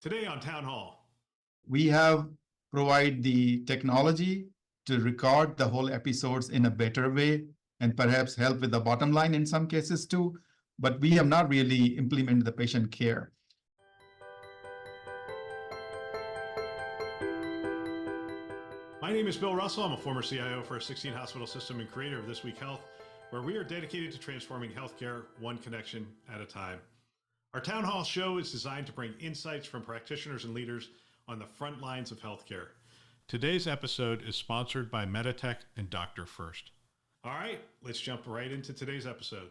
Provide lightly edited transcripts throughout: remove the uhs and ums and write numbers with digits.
Today on Townhall. We have provide the technology to record the whole episodes in a better way and perhaps help with the bottom line in some cases too, but we have not really implemented the patient care. My name is Bill Russell. I'm a former CIO for a 16 hospital system and creator of This Week Health, where we are dedicated to transforming healthcare one connection at a time. Our Town Hall show is designed to bring insights from practitioners and leaders on the front lines of healthcare. Today's episode is sponsored by Meditech and Doctor First. All right, let's jump right into today's episode.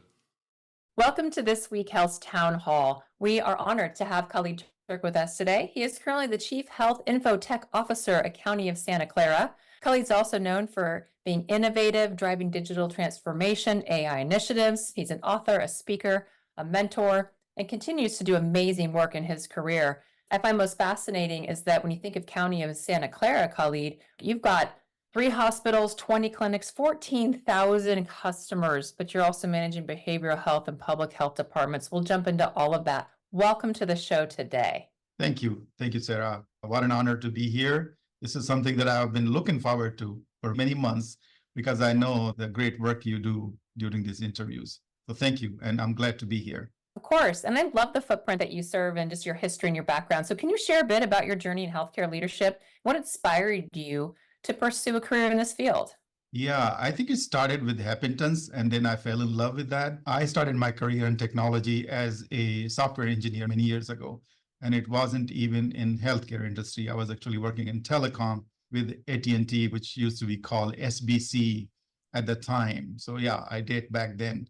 Welcome to This Week Health's Town Hall. We are honored to have Khalid Turk with us today. He is currently the Chief Health Info Tech Officer at County of Santa Clara. Khalid's also known for being innovative, driving digital transformation, AI initiatives. He's an author, a speaker, a mentor, and continues to do amazing work in his career. I find most fascinating is that when you think of County of Santa Clara, Khalid, you've got 3 hospitals, 20 clinics, 14,000 customers, but you're also managing behavioral health and public health departments. We'll jump into all of that. Welcome to the show today. Thank you. Thank you, Sarah. What an honor to be here. This is something that I've been looking forward to for many months because I know the great work you do during these interviews. So thank you, and I'm glad to be here. Of course, and I love the footprint that you serve and just your history and your background. So can you share a bit about your journey in healthcare leadership? What inspired you to pursue a career in this field? Yeah, I think it started with Happingtons, and then I fell in love with that. I started my career in technology as a software engineer many years ago, and it wasn't even in healthcare industry. I was actually working in telecom with AT&T, which used to be called SBC at the time. So yeah, I date back then.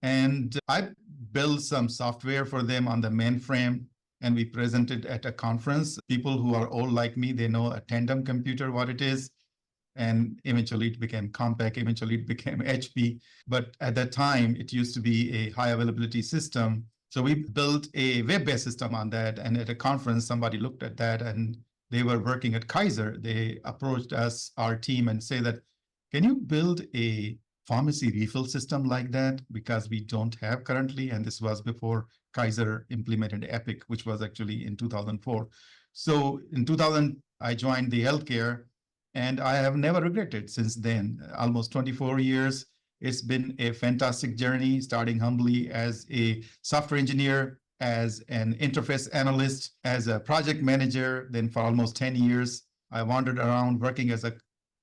And I built some software for them on the mainframe, and we presented at a conference. People who are old like me, they know a tandem computer, what it is. And eventually it became Compaq, eventually it became HP. But at that time, it used to be a high availability system. So we built a web-based system on that. And at a conference, somebody looked at that and they were working at Kaiser. They approached us, our team, and say that, can you build a pharmacy refill system like that? Because we don't have currently. And this was before Kaiser implemented Epic, which was actually in 2004. So in 2000, I joined the healthcare. And I have never regretted since then. Almost 24 years. It's been a fantastic journey, starting humbly as a software engineer, as an interface analyst, as a project manager. Then for almost 10 years, I wandered around working as a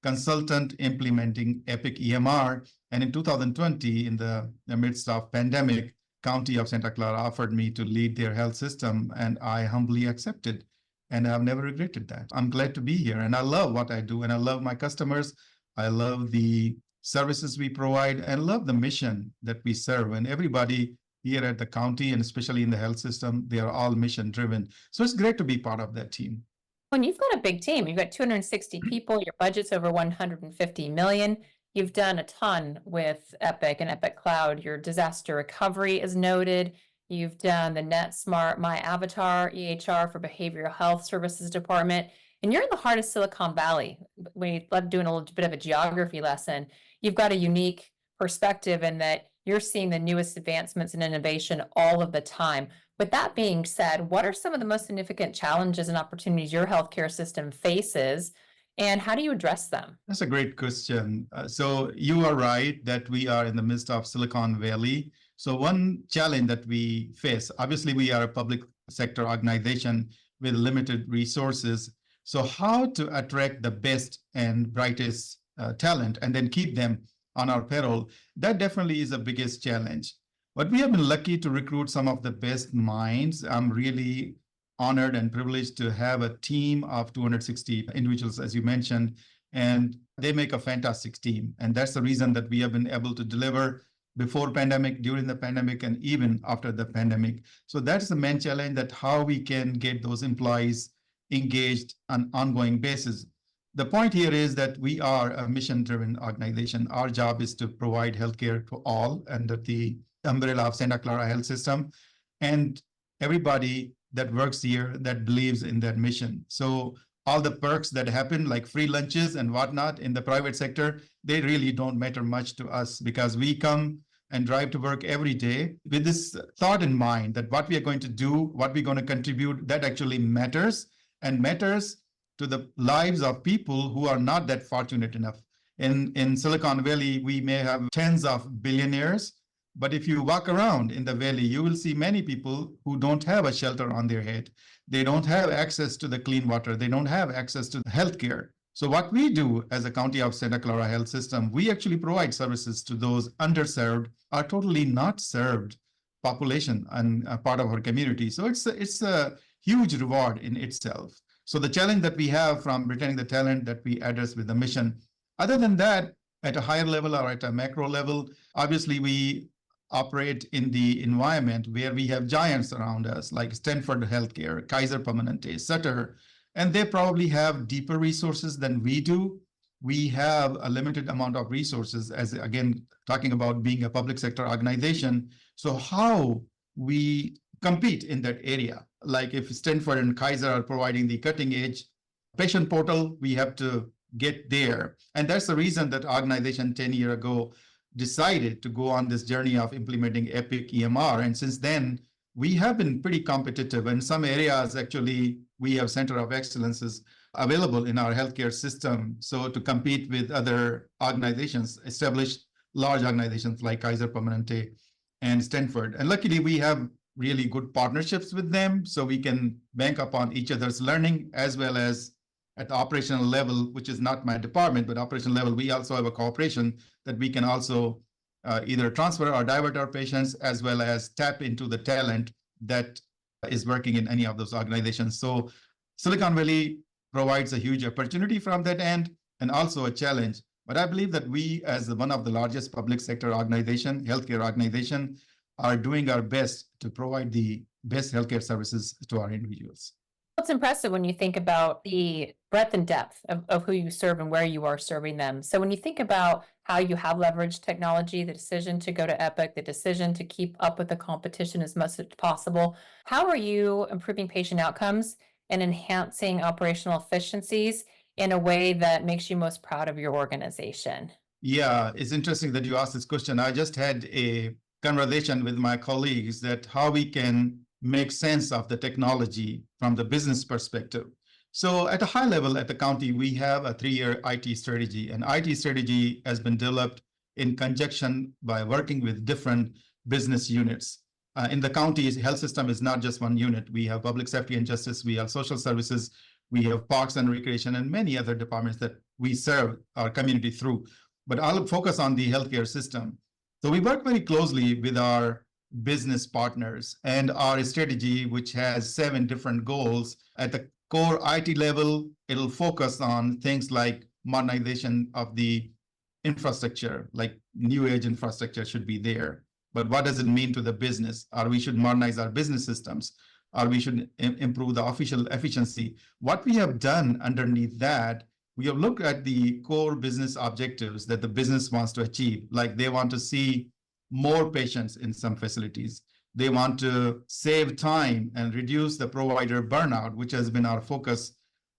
consultant implementing Epic EMR. And in 2020, in the midst of pandemic, County of Santa Clara offered me to lead their health system, and I humbly accepted. And I've never regretted that. I'm glad to be here, and I love what I do, and I love my customers. I love the services we provide, and love the mission that we serve. And everybody here at the county, and especially in the health system, they are all mission driven. So it's great to be part of that team. When you've got a big team, you've got 260 people, your budget's over 150 million. You've done a ton with Epic and Epic Cloud. Your disaster recovery is noted. You've done the NetSmart My Avatar EHR for Behavioral Health Services Department, and you're in the heart of Silicon Valley. We love doing a little bit of a geography lesson. You've got a unique perspective in that you're seeing the newest advancements in innovation all of the time. With that being said, what are some of the most significant challenges and opportunities your healthcare system faces, and how do you address them? That's a great question. So you are right that we are in the midst of Silicon Valley. So one challenge that we face, obviously we are a public sector organization with limited resources. So how to attract the best and brightest talent and then keep them on our payroll, that definitely is the biggest challenge. But we have been lucky to recruit some of the best minds. I'm really honored and privileged to have a team of 260 individuals, as you mentioned, and they make a fantastic team. And that's the reason that we have been able to deliver before pandemic, during the pandemic, and even after the pandemic. So that's the main challenge, that how we can get those employees engaged on an ongoing basis. The point here is that we are a mission-driven organization. Our job is to provide healthcare to all under the umbrella of Santa Clara Health System, and everybody that works here that believes in that mission. So all the perks that happen, like free lunches and whatnot in the private sector, they really don't matter much to us because we come and drive to work every day with this thought in mind that what we are going to do, what we're going to contribute, that actually matters and matters to the lives of people who are not that fortunate enough. In Silicon Valley, we may have tens of billionaires, but if you walk around in the valley, you will see many people who don't have a shelter on their head. They don't have access to the clean water. They don't have access to healthcare. So what we do as a County of Santa Clara health system, we actually provide services to those underserved or totally not served population and a part of our community. So it's a huge reward in itself. So the challenge that we have from retaining the talent that we address with the mission, other than that, at a higher level or at a macro level, obviously we operate in the environment where we have giants around us, like Stanford Healthcare, Kaiser Permanente, Sutter, and they probably have deeper resources than we do. We have a limited amount of resources, as again, talking about being a public sector organization. So how we compete in that area, like if Stanford and Kaiser are providing the cutting edge patient portal, we have to get there. And that's the reason that organization 10 years ago decided to go on this journey of implementing Epic EMR. And since then, we have been pretty competitive. In some areas, actually, we have center of excellences available in our healthcare system. So to compete with other organizations, established large organizations like Kaiser Permanente and Stanford. And luckily, we have really good partnerships with them, so we can bank upon each other's learning, as well as at the operational level, which is not my department, but operational level, we also have a cooperation that we can also either transfer or divert our patients, as well as tap into the talent that is working in any of those organizations. So Silicon Valley provides a huge opportunity from that end and also a challenge. But I believe that we, as one of the largest public sector organization, healthcare organization, are doing our best to provide the best healthcare services to our individuals. It's impressive when you think about the breadth and depth of who you serve and where you are serving them. So when you think about how you have leveraged technology, the decision to go to Epic, the decision to keep up with the competition as much as possible, how are you improving patient outcomes and enhancing operational efficiencies in a way that makes you most proud of your organization? Yeah, it's interesting that you asked this question. I just had a conversation with my colleagues that how we can make sense of the technology from the business perspective. So at a high level at the county, we have a 3-year IT strategy, and IT strategy has been developed in conjunction by working with different business units. In the county's health system is not just one unit. We have public safety and justice, we have social services, we have parks and recreation, and many other departments that we serve our community through. But I'll focus on the healthcare system. So we work very closely with our business partners and our strategy, which has 7 different goals. At the core IT level, it'll focus on things like modernization of the infrastructure, like new age infrastructure should be there. But what does it mean to the business? Or we should modernize our business systems, or we should improve the official efficiency. What we have done underneath that, we have looked at the core business objectives that the business wants to achieve. Like they want to see more patients in some facilities. They want to save time and reduce the provider burnout, which has been our focus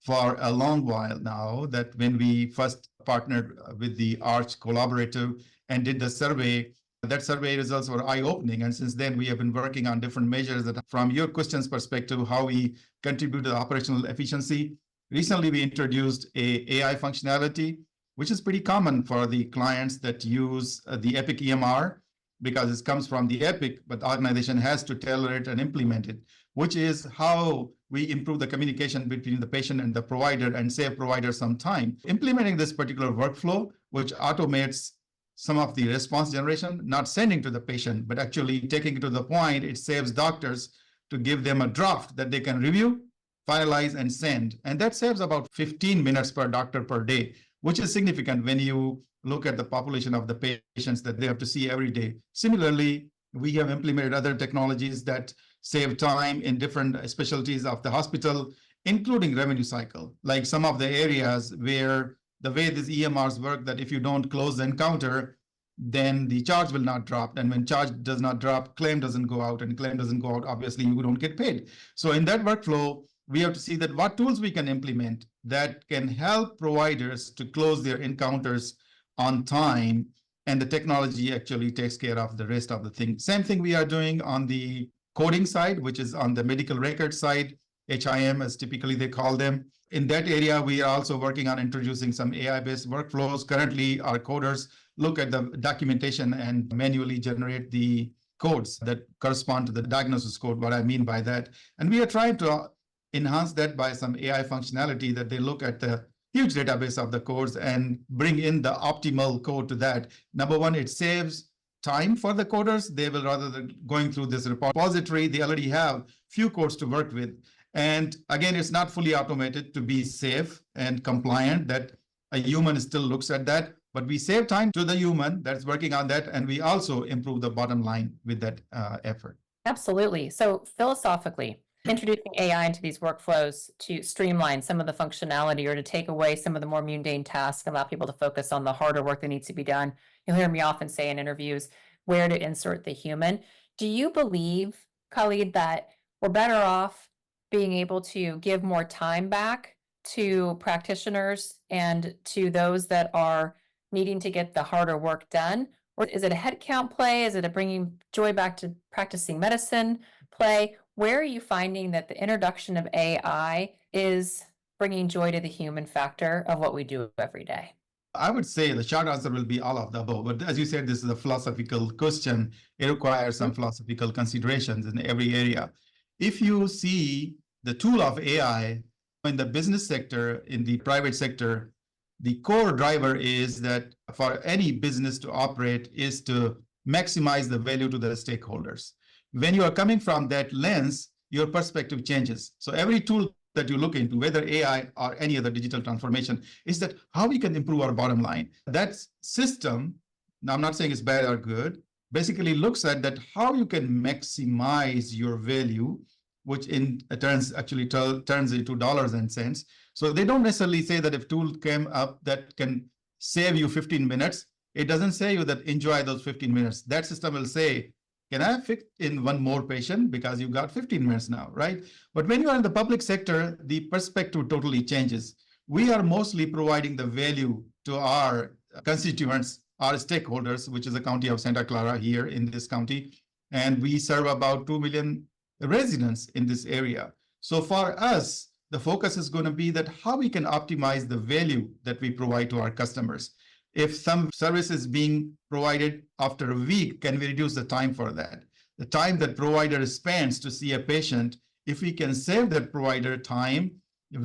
for a long while now. That when we first partnered with the Arch Collaborative and did the survey, that survey results were eye-opening. And since then, we have been working on different measures that, from your question's perspective, how we contribute to the operational efficiency. Recently, we introduced a AI functionality, which is pretty common for the clients that use the Epic EMR, because it comes from the Epic, but the organization has to tailor it and implement it, which is how we improve the communication between the patient and the provider and save providers some time. Implementing this particular workflow, which automates some of the response generation, not sending to the patient, but actually taking it to the point, it saves doctors to give them a draft that they can review, finalize, and send. And that saves about 15 minutes per doctor per day, which is significant when you look at the population of the patients that they have to see every day. Similarly, we have implemented other technologies that save time in different specialties of the hospital, including revenue cycle. Like some of the areas where the way these EMRs work, that if you don't close the encounter, then the charge will not drop. And when charge does not drop, claim doesn't go out, and claim doesn't go out, obviously you don't get paid. So in that workflow, we have to see that what tools we can implement that can help providers to close their encounters on time and the technology actually takes care of the rest of the thing. Same thing we are doing on the coding side, which is on the medical record side, HIM as typically they call them. In that area, we are also working on introducing some AI-based workflows. Currently, our coders look at the documentation and manually generate the codes that correspond to the diagnosis code, what I mean by that. And we are trying to enhance that by some AI functionality that they look at the huge database of the codes and bring in the optimal code to that. Number one, it saves time for the coders. They will, rather than going through this repository, they already have few codes to work with. And again, it's not fully automated to be safe and compliant, that a human still looks at that, but we save time to the human that's working on that. And we also improve the bottom line with that effort. Absolutely. So philosophically, introducing AI into these workflows to streamline some of the functionality or to take away some of the more mundane tasks, allow people to focus on the harder work that needs to be done. You'll hear me often say in interviews where to insert the human. Do you believe, Khalid, that we're better off being able to give more time back to practitioners and to those that are needing to get the harder work done? Or is it a headcount play? Is it a bringing joy back to practicing medicine play? Where are you finding that the introduction of AI is bringing joy to the human factor of what we do every day? I would say the short answer will be all of the above. But as you said, this is a philosophical question. It requires some philosophical considerations in every area. If you see the tool of AI in the business sector, in the private sector, the core driver is that for any business to operate is to maximize the value to the stakeholders. When you are coming from that lens, your perspective changes. So every tool that you look into, whether AI or any other digital transformation, is that how we can improve our bottom line. That system, now I'm not saying it's bad or good, basically looks at that how you can maximize your value, which in turns actually turns into dollars and cents. So they don't necessarily say that if tool came up that can save you 15 minutes, it doesn't say you that enjoy those 15 minutes. That system will say, can I fit in one more patient because you got 15 minutes now, right? But when you are in the public sector, the perspective totally changes. We are mostly providing the value to our constituents, our stakeholders, which is the County of Santa Clara here in this county. And we serve about 2 million residents in this area. So for us, the focus is going to be that how we can optimize the value that we provide to our customers. If some service is being provided after a week, can we reduce the time for that? The time that provider spends to see a patient, if we can save that provider time,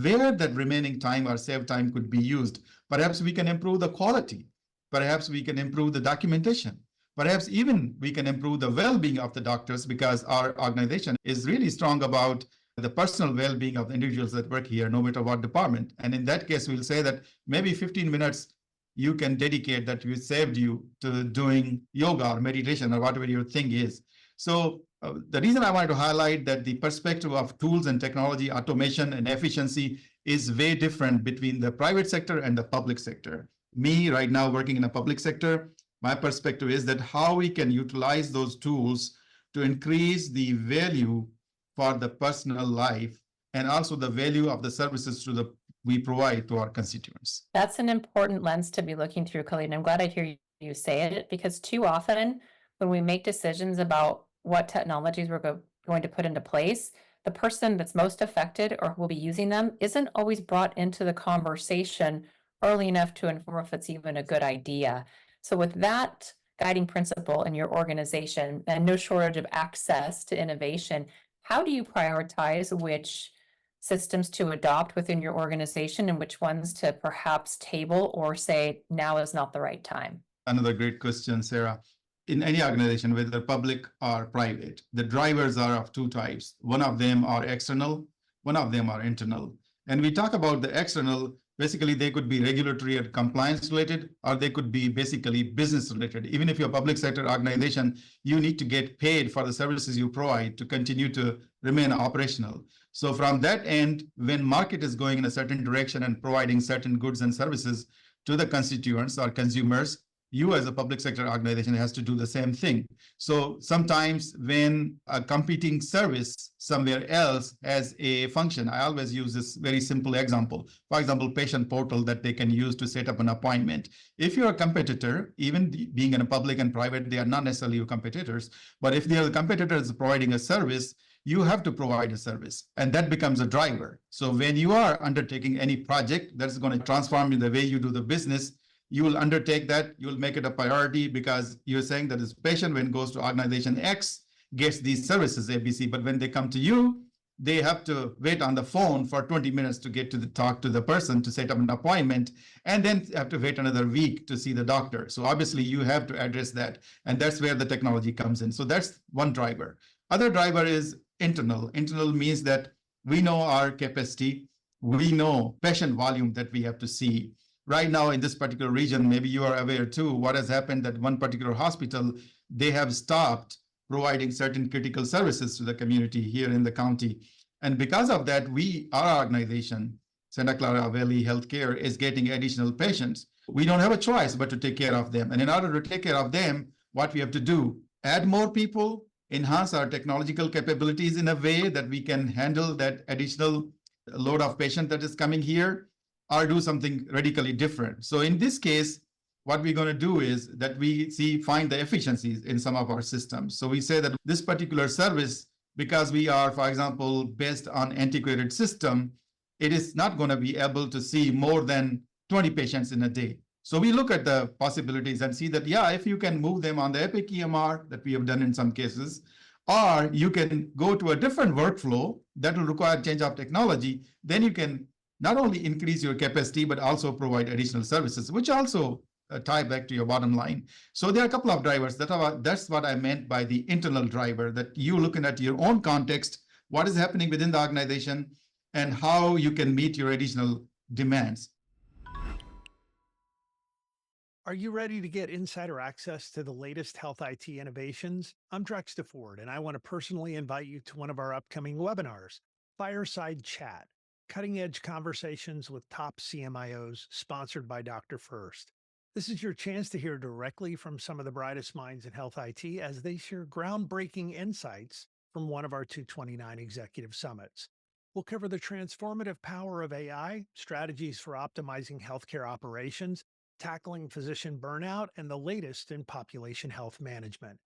where that remaining time or saved time could be used, perhaps we can improve the quality. Perhaps we can improve the documentation. Perhaps even we can improve the well-being of the doctors, because our organization is really strong about the personal well-being of the individuals that work here, no matter what department. And in that case, we'll say that maybe 15 minutes you can dedicate that we saved you to doing yoga or meditation or whatever your thing is. So the reason I wanted to highlight that the perspective of tools and technology, automation and efficiency is way different between the private sector and the public sector. Me right now working in a public sector, my perspective is that how we can utilize those tools to increase the value for the personal life and also the value of the services we provide to our constituents. That's an important lens to be looking through, Khalid. I'm glad I hear you say it, because too often when we make decisions about what technologies we're going to put into place, the person that's most affected or who will be using them isn't always brought into the conversation early enough to inform if it's even a good idea. So with that guiding principle in your organization and no shortage of access to innovation, how do you prioritize which systems to adopt within your organization and which ones to perhaps table or say now is not the right time? Another great question, Sarah. In any organization, whether public or private, the drivers are of two types. One of them are external, one of them are internal. And we talk about the external, basically they could be regulatory and compliance related, or they could be basically business related. Even if you're a public sector organization, you need to get paid for the services you provide to continue to remain operational. So from that end, when market is going in a certain direction and providing certain goods and services to the constituents or consumers, you as a public sector organization has to do the same thing. So sometimes when a competing service somewhere else has a function, I always use this very simple example. For example, patient portal that they can use to set up an appointment. If you're a competitor, even being in a public and private, they are not necessarily your competitors. But if they are the competitors providing a service, you have to provide a service, and that becomes a driver. So when you are undertaking any project that's going to transform in the way you do the business, you will undertake that, you will make it a priority because you're saying that this patient, when it goes to organization X, gets these services ABC, but when they come to you, they have to wait on the phone for 20 minutes to get to talk to the person to set up an appointment, and then have to wait another week to see the doctor. So obviously you have to address that, and that's where the technology comes in. So that's one driver. Other driver is internal. Internal means that we know our capacity, we know patient volume that we have to see. Right now in this particular region, maybe you are aware too, what has happened that one particular hospital, they have stopped providing certain critical services to the community here in the county. And because of that, our organization, Santa Clara Valley Healthcare, is getting additional patients. We don't have a choice but to take care of them. And in order to take care of them, what we have to do, add more people, enhance our technological capabilities in a way that we can handle that additional load of patient that is coming here, or do something radically different. So in this case, what we're going to do is that find the efficiencies in some of our systems. So we say that this particular service, because we are, for example, based on antiquated system, it is not going to be able to see more than 20 patients in a day. So we look at the possibilities and see that, yeah, if you can move them on the Epic EMR that we have done in some cases, or you can go to a different workflow that will require change of technology, then you can not only increase your capacity, but also provide additional services, which also tie back to your bottom line. So there are a couple of drivers. That's what I meant by the internal driver, that you looking at your own context, what is happening within the organization, and how you can meet your additional demands. Are you ready to get insider access to the latest health IT innovations? I'm Drex DeFord, and I want to personally invite you to one of our upcoming webinars, Fireside Chat, cutting-edge conversations with top CMIOs, sponsored by Dr. First. This is your chance to hear directly from some of the brightest minds in health IT as they share groundbreaking insights from one of our 229 executive summits. We'll cover the transformative power of AI, strategies for optimizing healthcare operations, tackling physician burnout, and the latest in population health management.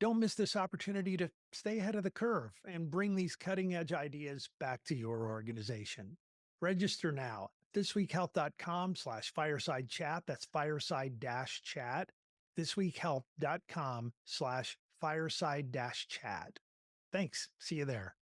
Don't miss this opportunity to stay ahead of the curve and bring these cutting-edge ideas back to your organization. Register now. thisweekhealth.com/fireside chat. That's fireside-chat. thisweekhealth.com/fireside-chat. Thanks. See you there.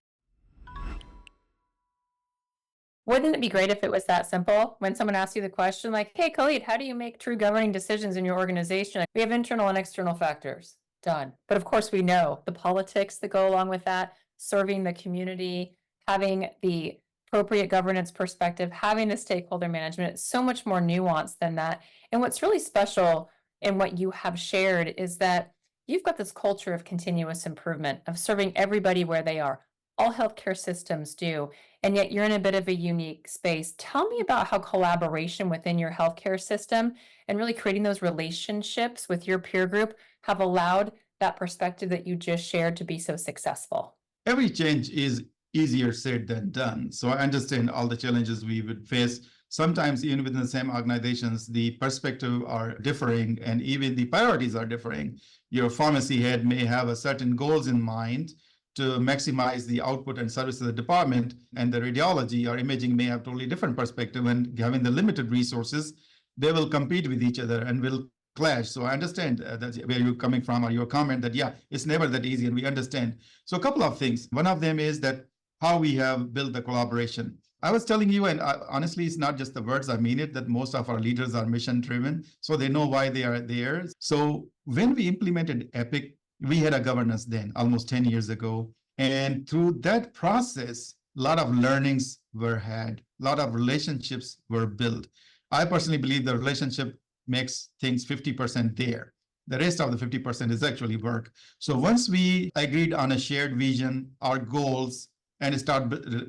Wouldn't it be great if it was that simple? When someone asks you the question like, hey, Khalid, how do you make true governing decisions in your organization? We have internal and external factors. Done. But of course, we know the politics that go along with that, serving the community, having the appropriate governance perspective, having the stakeholder management. It's so much more nuanced than that. And what's really special in what you have shared is that you've got this culture of continuous improvement, of serving everybody where they are. All healthcare systems do, and yet you're in a bit of a unique space. Tell me about how collaboration within your healthcare system and really creating those relationships with your peer group have allowed that perspective that you just shared to be so successful. Every change is easier said than done. So I understand all the challenges we would face. Sometimes even within the same organizations, the perspective are differing and even the priorities are differing. Your pharmacy head may have a certain goals in mind to maximize the output and service of the department, and the radiology or imaging may have totally different perspective, and having the limited resources, they will compete with each other and will clash. So I understand that's where you're coming from, or your comment that, yeah, it's never that easy, and we understand. So a couple of things. One of them is that how we have built the collaboration. I was telling you, and honestly, it's not just the words, I mean it, that most of our leaders are mission driven, so they know why they are there. So when we implemented Epic, we had a governance then, almost 10 years ago. And through that process, a lot of learnings were had, a lot of relationships were built. I personally believe the relationship makes things 50% there. The rest of the 50% is actually work. So once we agreed on a shared vision, our goals, and start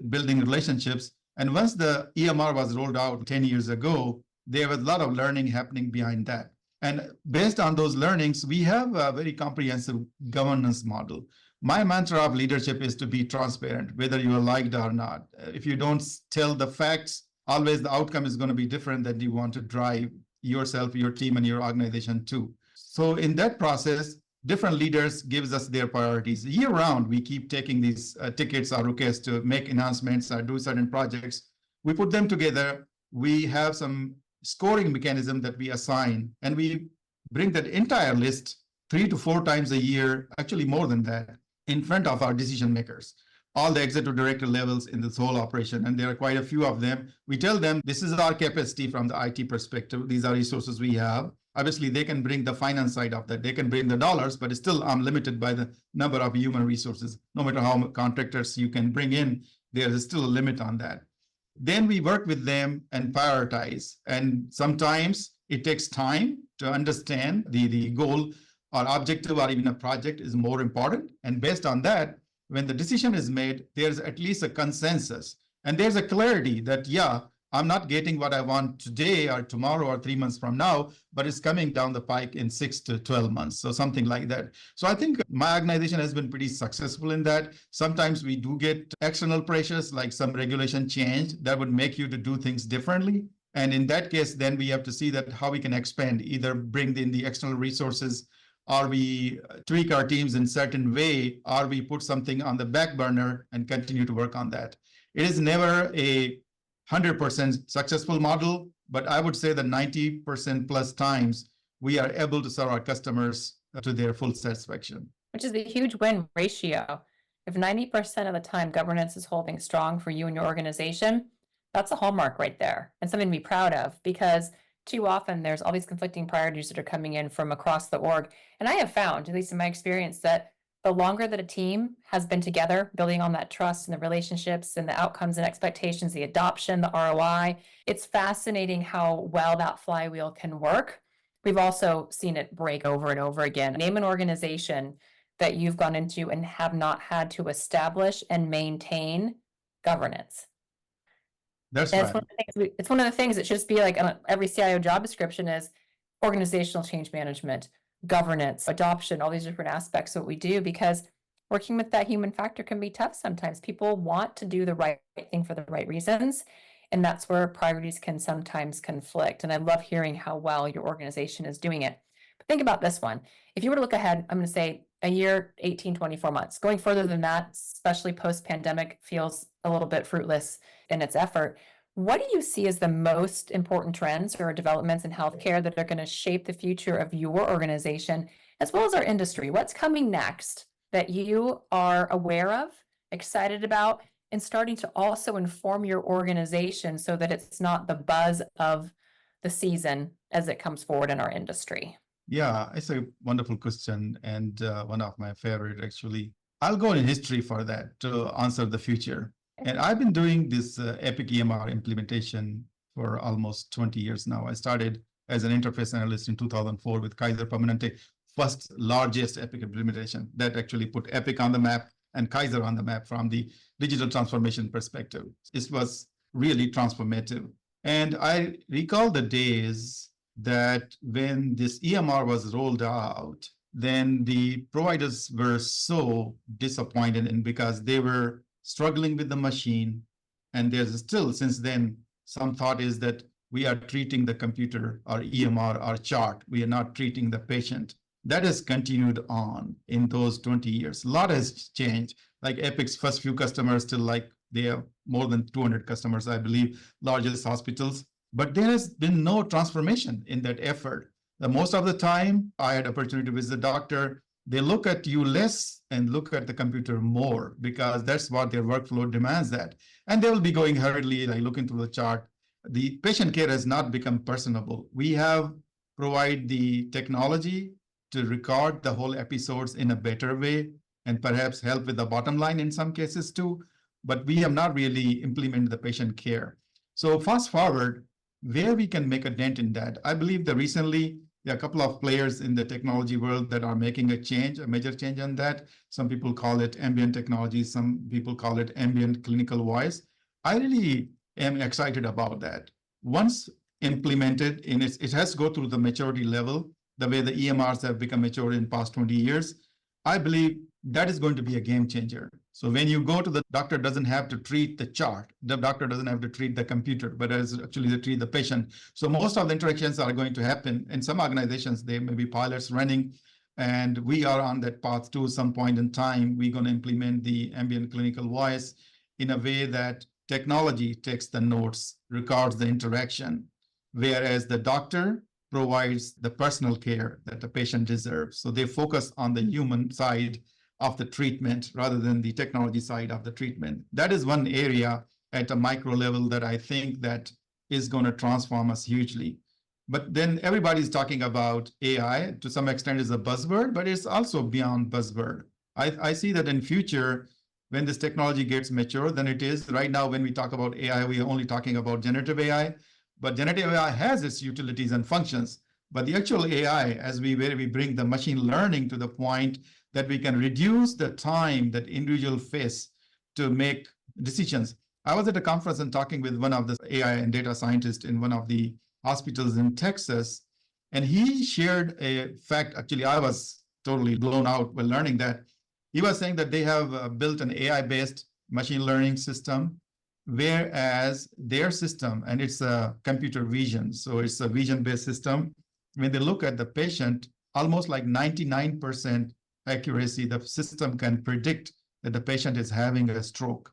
building relationships, and once the EMR was rolled out 10 years ago, there was a lot of learning happening behind that. And based on those learnings, we have a very comprehensive governance model. My mantra of leadership is to be transparent, whether you are liked or not. If you don't tell the facts, always the outcome is going to be different than you want to drive yourself, your team, and your organization to. So in that process, different leaders gives us their priorities. Year round, we keep taking these tickets or requests to make announcements or do certain projects. We put them together. We have some scoring mechanism that we assign, and we bring that entire list 3 to 4 times a year, actually more than that, in front of our decision makers, all the executive director levels in this whole operation. And there are quite a few of them. We tell them, this is our capacity from the IT perspective. These are resources we have. Obviously, they can bring the finance side of that. They can bring the dollars, but still I'm limited by the number of human resources. No matter how many contractors you can bring in, there is still a limit on that. Then we work with them and prioritize. And sometimes it takes time to understand the goal or objective or even a project is more important. And based on that, when the decision is made, there's at least a consensus. And there's a clarity that, yeah, I'm not getting what I want today or tomorrow or 3 months from now, but it's coming down the pike in 6 to 12 months. So something like that. So I think my organization has been pretty successful in that. Sometimes we do get external pressures, like some regulation change that would make you to do things differently. And in that case, then we have to see that how we can expand, either bring in the external resources, or we tweak our teams in certain way, or we put something on the back burner and continue to work on that. It is never a 100% successful model, but I would say that 90% plus times we are able to serve our customers to their full satisfaction. Which is a huge win ratio. If 90% of the time governance is holding strong for you and your organization, that's a hallmark right there and something to be proud of, because too often there's all these conflicting priorities that are coming in from across the org. And I have found, at least in my experience, that the longer that a team has been together, building on that trust and the relationships and the outcomes and expectations, the adoption, the ROI, it's fascinating how well that flywheel can work. We've also seen it break over and over again. Name an organization that you've gone into and have not had to establish and maintain governance. That's And right. it's one of the things that should just be like on every CIO job description is organizational change management, governance, adoption, all these different aspects of what we do, because working with that human factor can be tough sometimes. People want to do the right thing for the right reasons, and that's where priorities can sometimes conflict. And I love hearing how well your organization is doing it. But think about this one. If you were to look ahead, I'm going to say a year, 18, 24 months. Going further than that, especially post-pandemic, feels a little bit fruitless in its effort. What do you see as the most important trends or developments in healthcare that are going to shape the future of your organization, as well as our industry? What's coming next that you are aware of, excited about, and starting to also inform your organization so that it's not the buzz of the season as it comes forward in our industry? Yeah, it's a wonderful question, and one of my favorite, actually. I'll go in history for that to answer the future. And I've been doing this Epic EMR implementation for almost 20 years now. I started as an interface analyst in 2004 with Kaiser Permanente, first largest Epic implementation that actually put Epic on the map and Kaiser on the map from the digital transformation perspective. It was really transformative. And I recall the days that when this EMR was rolled out, then the providers were so disappointed, and because they were struggling with the machine. And there's still, since then, some thought is that we are treating the computer or EMR or chart. We are not treating the patient. That has continued on in those 20 years. A lot has changed. Like Epic's first few customers, still like they have more than 200 customers, I believe, largest hospitals. But there has been no transformation in that effort. Most of the time, I had opportunity to visit the doctor. They look at you less and look at the computer more, because that's what their workflow demands that. And they will be going hurriedly, like looking through the chart. The patient care has not become personable. We have provided the technology to record the whole episodes in a better way and perhaps help with the bottom line in some cases too, but we have not really implemented the patient care. So fast forward, where we can make a dent in that, I believe that recently, there are a couple of players in the technology world that are making a change, a major change on that. Some people call it ambient technology. Some people call it ambient clinical voice. I really am excited about that. Once implemented in it has to go through the maturity level, the way the EMRs have become mature in past 20 years. I believe that is going to be a game changer. So when you go to the doctor doesn't have to treat the chart, the doctor doesn't have to treat the computer, but as actually to treat the patient. So most of the interactions are going to happen in some organizations. There may be pilots running, and we are on that path too. Some point in time, we're going to implement the ambient clinical voice in a way that technology takes the notes, records the interaction, whereas the doctor provides the personal care that the patient deserves. So they focus on the human side of the treatment rather than the technology side of the treatment. That is one area at a micro level that I think that is going to transform us hugely. But then everybody's talking about AI. To some extent is a buzzword, but it's also beyond buzzword. I see that in future, when this technology gets mature than it is right now, when we talk about AI, we are only talking about generative AI. But generative AI has its utilities and functions. But the actual AI, where we bring the machine learning to the point that we can reduce the time that individual face to make decisions. I was at a conference and talking with one of the AI and data scientists in one of the hospitals in Texas, and he shared a fact. Actually, I was totally blown out while learning that. He was saying that they have built an AI-based machine learning system, whereas their system, and it's a computer vision, so it's a vision-based system. When they look at the patient, almost like 99% accuracy, the system can predict that the patient is having a stroke.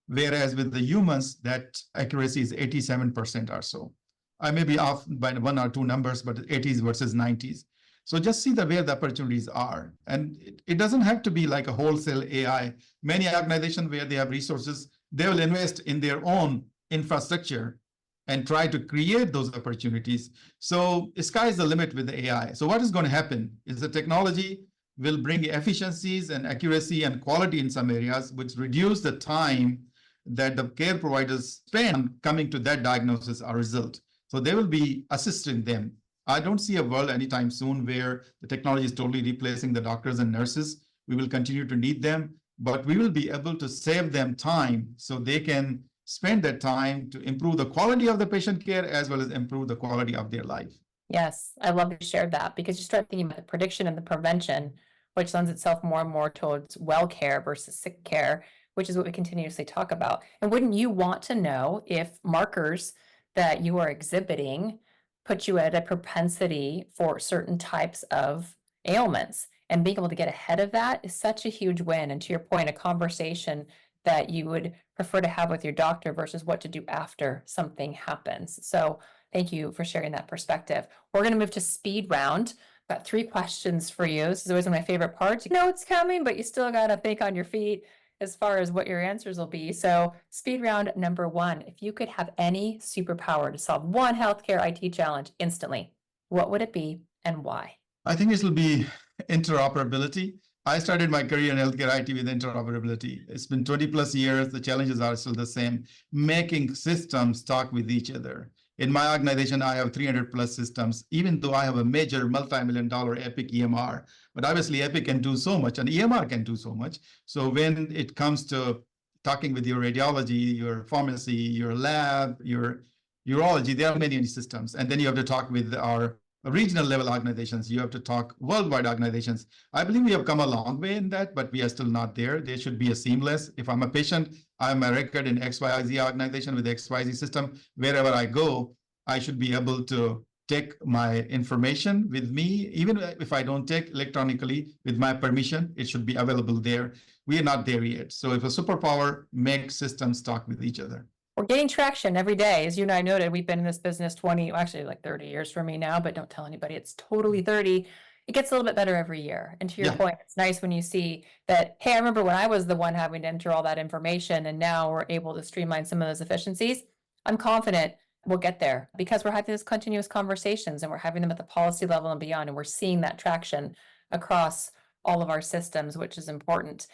Whereas with the humans, that accuracy is 87% or so. I may be off by 1 or 2 numbers, but 80s versus 90s. So just see where the opportunities are. And it doesn't have to be like a wholesale AI. Many organizations where they have resources, they will invest in their own infrastructure and try to create those opportunities. So sky's the limit with the AI. So what is going to happen is the technology will bring efficiencies and accuracy and quality in some areas, which reduce the time that the care providers spend coming to that diagnosis or result. So they will be assisting them. I don't see a world anytime soon where the technology is totally replacing the doctors and nurses. We will continue to need them, but we will be able to save them time so they can spend that time to improve the quality of the patient care as well as improve the quality of their life. Yes, I love you shared that, because you start thinking about the prediction and the prevention, which lends itself more and more towards well care versus sick care, which is what we continuously talk about. And wouldn't you want to know if markers that you are exhibiting put you at a propensity for certain types of ailments? And being able to get ahead of that is such a huge win. And to your point, a conversation that you would prefer to have with your doctor versus what to do after something happens. So thank you for sharing that perspective. We're going to move to speed round. Got 3 questions for you. This is always one of my favorite parts. You know it's coming, but you still got to think on your feet as far as what your answers will be. So speed round number 1, if you could have any superpower to solve one healthcare IT challenge instantly, what would it be and why? I think it will be interoperability. I started my career in healthcare IT with interoperability. It's been 20 plus years. The challenges are still the same, making systems talk with each other. In my organization, I have 300 plus systems, even though I have a major multi-million-dollar Epic EMR. But obviously, Epic can do so much, and EMR can do so much. So when it comes to talking with your radiology, your pharmacy, your lab, your urology, there are many systems. And then you have to talk with our regional level organizations. You have to talk worldwide organizations. I believe we have come a long way in that, but we are still not there. There should be a seamless. If I'm a patient, I'm a record in XYZ organization with XYZ system. Wherever I go, I should be able to take my information with me. Even if I don't take electronically with my permission, it should be available there. We are not there yet. So if a superpower makes systems talk with each other. We're getting traction every day. As you and I noted, we've been in this business 20, actually like 30 years for me now, but don't tell anybody it's totally 30. It gets a little bit better every year. And to your point, it's nice when you see that, hey, I remember when I was the one having to enter all that information, and now we're able to streamline some of those efficiencies. I'm confident we'll get there because we're having these continuous conversations and we're having them at the policy level and beyond. And we're seeing that traction across all of our systems, which is important.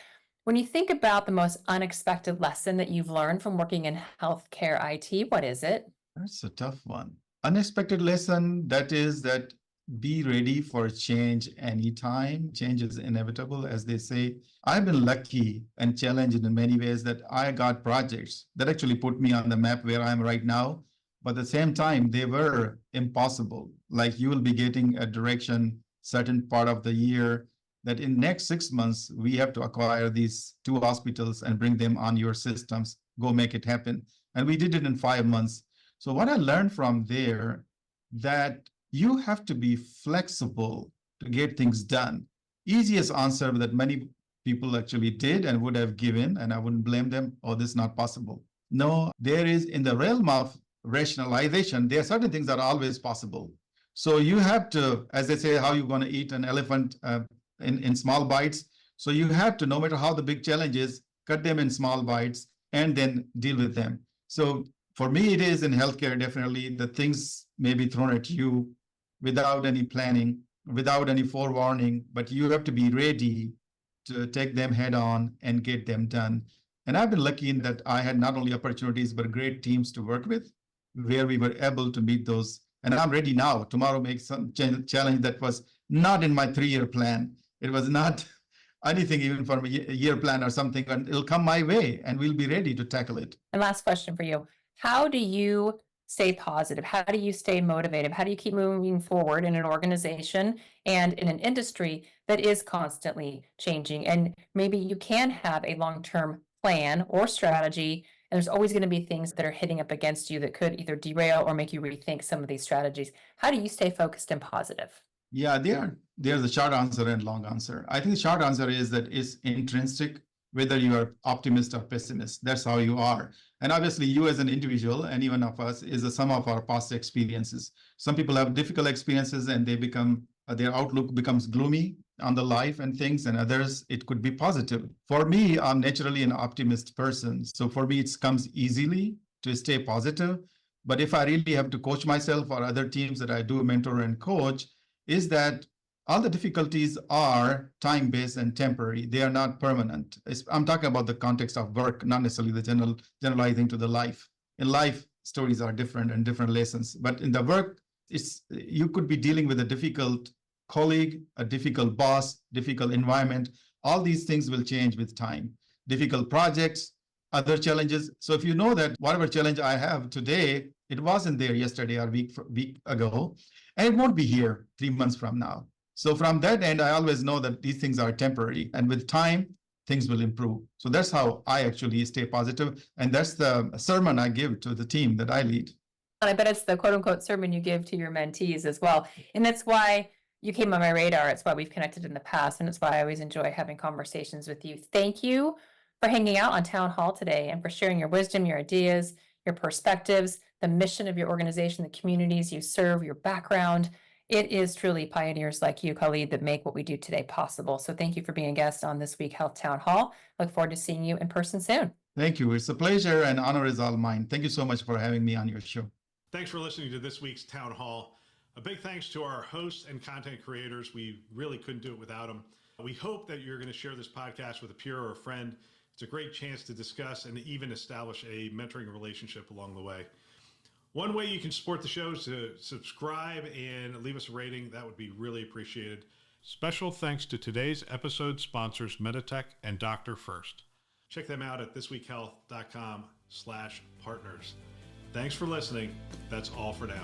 When you think about the most unexpected lesson that you've learned from working in healthcare IT, what is it? That's a tough one. Unexpected lesson, that is that be ready for change anytime. Change is inevitable, as they say. I've been lucky and challenged in many ways that I got projects that actually put me on the map where I am right now. but at the same time, they were impossible. Like you will be getting a direction certain part of the year that in next 6 months, we have to acquire these 2 hospitals and bring them on your systems, go make it happen. And we did it in 5 months. So what I learned from there, that you have to be flexible to get things done. Easiest answer that many people actually did and would have given, and I wouldn't blame them, oh, this is not possible. No, there is in the realm of rationalization, there are certain things that are always possible. So you have to, as they say, how you're going to eat an elephant in small bites. So you have to, no matter how the big challenge is, cut them in small bites and then deal with them. So for me, it is in healthcare, definitely the things may be thrown at you without any planning, without any forewarning, but you have to be ready to take them head on and get them done. And I've been lucky in that I had not only opportunities, but great teams to work with where we were able to meet those. And I'm ready now. Tomorrow makes some challenge that was not in my 3-year plan. It was not anything even for a year plan or something, and it'll come my way and we'll be ready to tackle it. And last question for you. How do you stay positive? How do you stay motivated? How do you keep moving forward in an organization and in an industry that is constantly changing? And maybe you can have a long-term plan or strategy, and there's always going to be things that are hitting up against you that could either derail or make you rethink some of these strategies. How do you stay focused and positive? Yeah, there's a short answer and long answer. I think the short answer is that it's intrinsic, whether you are optimist or pessimist. That's how you are. And obviously you as an individual, and even of us, is the sum of our past experiences. Some people have difficult experiences and they become, their outlook becomes gloomy on the life and things, and others, it could be positive. For me, I'm naturally an optimist person. So for me, it comes easily to stay positive. But if I really have to coach myself or other teams that I do mentor and coach, is that all the difficulties are time-based and temporary. They are not permanent. I'm talking about the context of work, not necessarily the generalizing to the life. In life, stories are different and different lessons. But in the work, you could be dealing with a difficult colleague, a difficult boss, difficult environment. All these things will change with time. Difficult projects, other challenges. So if you know that whatever challenge I have today, it wasn't there yesterday or week ago, and it won't be here 3 months from now. So from that end, I always know that these things are temporary, and with time, things will improve. So that's how I actually stay positive. And that's the sermon I give to the team that I lead. And I bet it's the quote unquote sermon you give to your mentees as well. And that's why you came on my radar. It's why we've connected in the past. And it's why I always enjoy having conversations with you. Thank you for hanging out on Town Hall today and for sharing your wisdom, your ideas, your perspectives, the mission of your organization, the communities you serve, your background. It is truly pioneers like you, Khalid, that make what we do today possible. So thank you for being a guest on This Week Health Town Hall. Look forward to seeing you in person soon. Thank you. It's a pleasure, and honor is all mine. Thank you so much for having me on your show. Thanks for listening to this week's Town Hall. A big thanks to our hosts and content creators. We really couldn't do it without them. We hope that you're going to share this podcast with a peer or a friend. It's a great chance to discuss and even establish a mentoring relationship along the way. One way you can support the show is to subscribe and leave us a rating. That would be really appreciated. Special thanks to today's episode sponsors, Meditech and Dr. First. Check them out at thisweekhealth.com/partners. Thanks for listening. That's all for now.